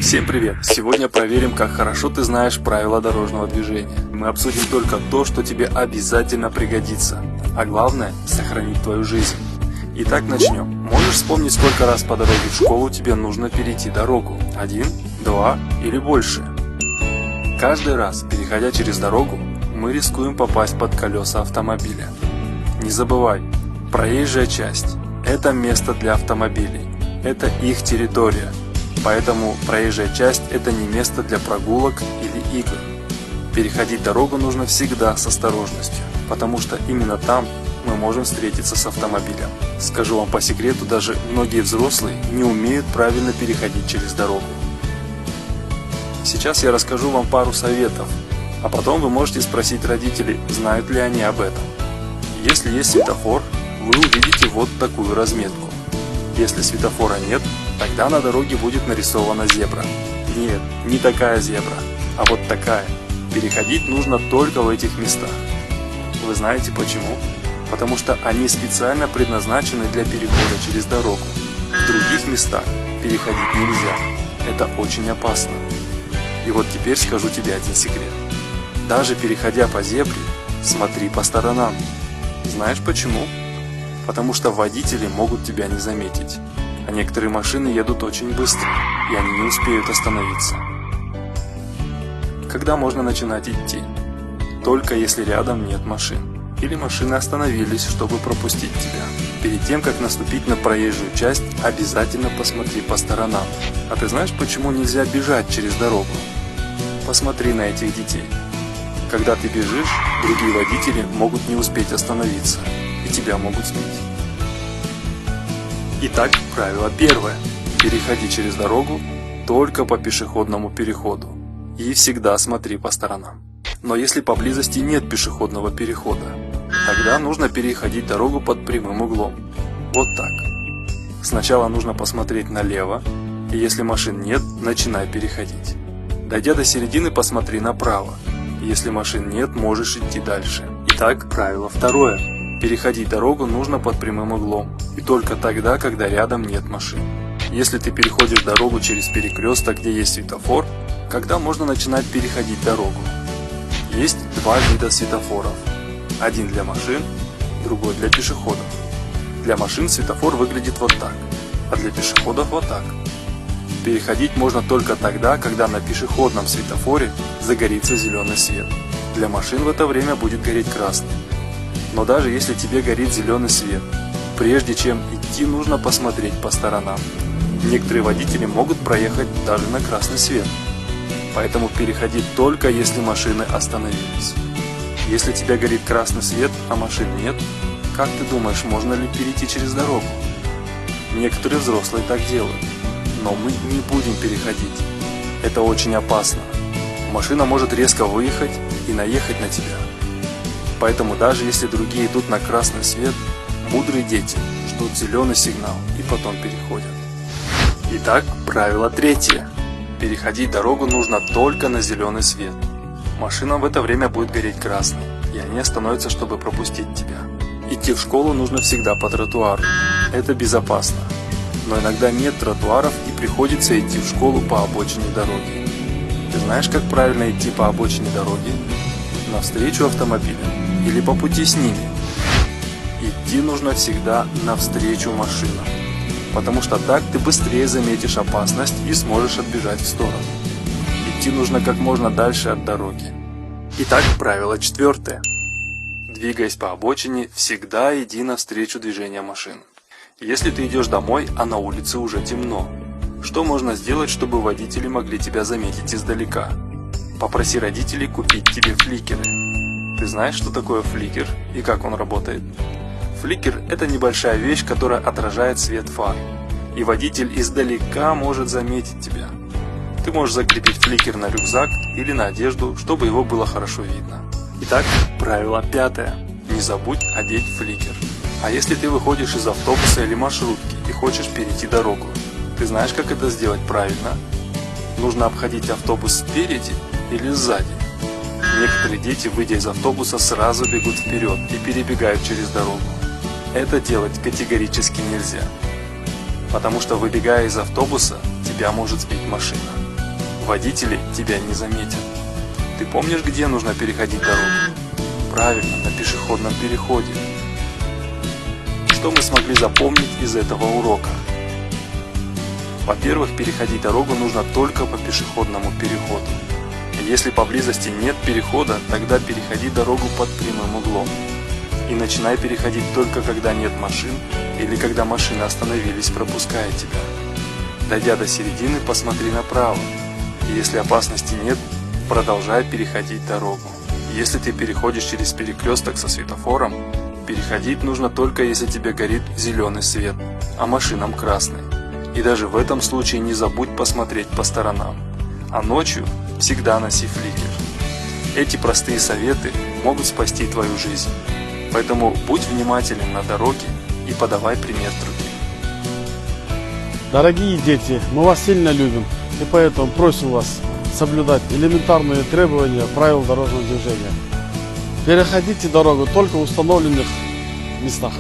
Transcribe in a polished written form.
Всем привет! Сегодня проверим, как хорошо ты знаешь правила дорожного движения. Мы обсудим только то, что тебе обязательно пригодится, а главное – сохранить твою жизнь. Итак, начнем. Можешь вспомнить, сколько раз по дороге в школу тебе нужно перейти дорогу? 1, 2 или больше? Каждый раз, переходя через дорогу, мы рискуем попасть под колеса автомобиля. Не забывай, проезжая часть – это место для автомобилей, это их территория. Поэтому проезжая часть – это не место для прогулок или игр. Переходить дорогу нужно всегда с осторожностью, потому что именно там мы можем встретиться с автомобилем. Скажу вам по секрету, даже многие взрослые не умеют правильно переходить через дорогу. Сейчас я расскажу вам пару советов, а потом вы можете спросить родителей, знают ли они об этом. Если есть светофор, вы увидите вот такую разметку. Если светофора нет, тогда на дороге будет нарисована зебра. Нет, не такая зебра, а вот такая. Переходить нужно только в этих местах. Вы знаете почему? Потому что они специально предназначены для перехода через дорогу. В других местах переходить нельзя. Это очень опасно. И вот теперь скажу тебе один секрет. Даже переходя по зебре, смотри по сторонам. Знаешь почему? Потому что водители могут тебя не заметить. А некоторые машины едут очень быстро, и они не успеют остановиться. Когда можно начинать идти? Только если рядом нет машин. Или машины остановились, чтобы пропустить тебя. Перед тем, как наступить на проезжую часть, обязательно посмотри по сторонам. А ты знаешь, почему нельзя бежать через дорогу? Посмотри на этих детей. Когда ты бежишь, другие водители могут не успеть остановиться, и тебя могут сбить. Итак, правило первое. Переходи через дорогу только по пешеходному переходу. И всегда смотри по сторонам. Но если поблизости нет пешеходного перехода, тогда нужно переходить дорогу под прямым углом. Вот так. Сначала нужно посмотреть налево, и если машин нет, начинай переходить. Дойдя до середины, посмотри направо. Если машин нет, можешь идти дальше. Итак, правило второе. Переходить дорогу нужно под прямым углом, и только тогда, когда рядом нет машин. Если ты переходишь дорогу через перекресток, где есть светофор, когда можно начинать переходить дорогу? Есть два вида светофоров. Один для машин, другой для пешеходов. Для машин светофор выглядит вот так, а для пешеходов вот так. Переходить можно только тогда, когда на пешеходном светофоре загорится зеленый свет. Для машин в это время будет гореть красный. Но даже если тебе горит зеленый свет, прежде чем идти, нужно посмотреть по сторонам. Некоторые водители могут проехать даже на красный свет. Поэтому переходи только если машины остановились. Если тебе горит красный свет, а машин нет, как ты думаешь, можно ли перейти через дорогу? Некоторые взрослые так делают, но мы не будем переходить. Это очень опасно. Машина может резко выехать и наехать на тебя. Поэтому даже если другие идут на красный свет, мудрые дети ждут зеленый сигнал и потом переходят. Итак, правило третье. Переходить дорогу нужно только на зеленый свет. Машинам в это время будет гореть красный, и они остановятся, чтобы пропустить тебя. Идти в школу нужно всегда по тротуару. Это безопасно. Но иногда нет тротуаров и приходится идти в школу по обочине дороги. Ты знаешь, как правильно идти по обочине дороги? Навстречу автомобилям или по пути с ними? Идти нужно всегда навстречу машинам, потому что так ты быстрее заметишь опасность и сможешь отбежать в сторону. Идти нужно как можно дальше от дороги. Итак, правило четвертое. Двигаясь по обочине, всегда иди навстречу движению машин. Если ты идешь домой, а на улице уже темно, что можно сделать, чтобы водители могли тебя заметить издалека? Попроси родителей купить тебе фликеры. Ты знаешь, что такое фликер и как он работает? Фликер – это небольшая вещь, которая отражает свет фар, и водитель издалека может заметить тебя. Ты можешь закрепить фликер на рюкзак или на одежду, чтобы его было хорошо видно. Итак, правило пятое. Не забудь одеть фликер. А если ты выходишь из автобуса или маршрутки и хочешь перейти дорогу, ты знаешь, как это сделать правильно? Нужно обходить автобус спереди или сзади. Некоторые дети, выйдя из автобуса, сразу бегут вперед и перебегают через дорогу. Это делать категорически нельзя, потому что, выбегая из автобуса, тебя может сбить машина. Водители тебя не заметят. Ты помнишь, где нужно переходить дорогу? Правильно, на пешеходном переходе. Что мы смогли запомнить из этого урока? Во-первых, переходить дорогу нужно только по пешеходному переходу. Если поблизости нет перехода, тогда переходи дорогу под прямым углом. И начинай переходить только когда нет машин или когда машины остановились, пропуская тебя. Дойдя до середины, посмотри направо. И если опасности нет, продолжай переходить дорогу. Если ты переходишь через перекресток со светофором, переходить нужно только если тебе горит зеленый свет, а машинам красный. И даже в этом случае не забудь посмотреть по сторонам. А ночью всегда носи фликер. Эти простые советы могут спасти твою жизнь. Поэтому будь внимателен на дороге и подавай пример другим. Дорогие дети, мы вас сильно любим и поэтому просим вас соблюдать элементарные требования правил дорожного движения. Переходите дорогу только в установленных местах.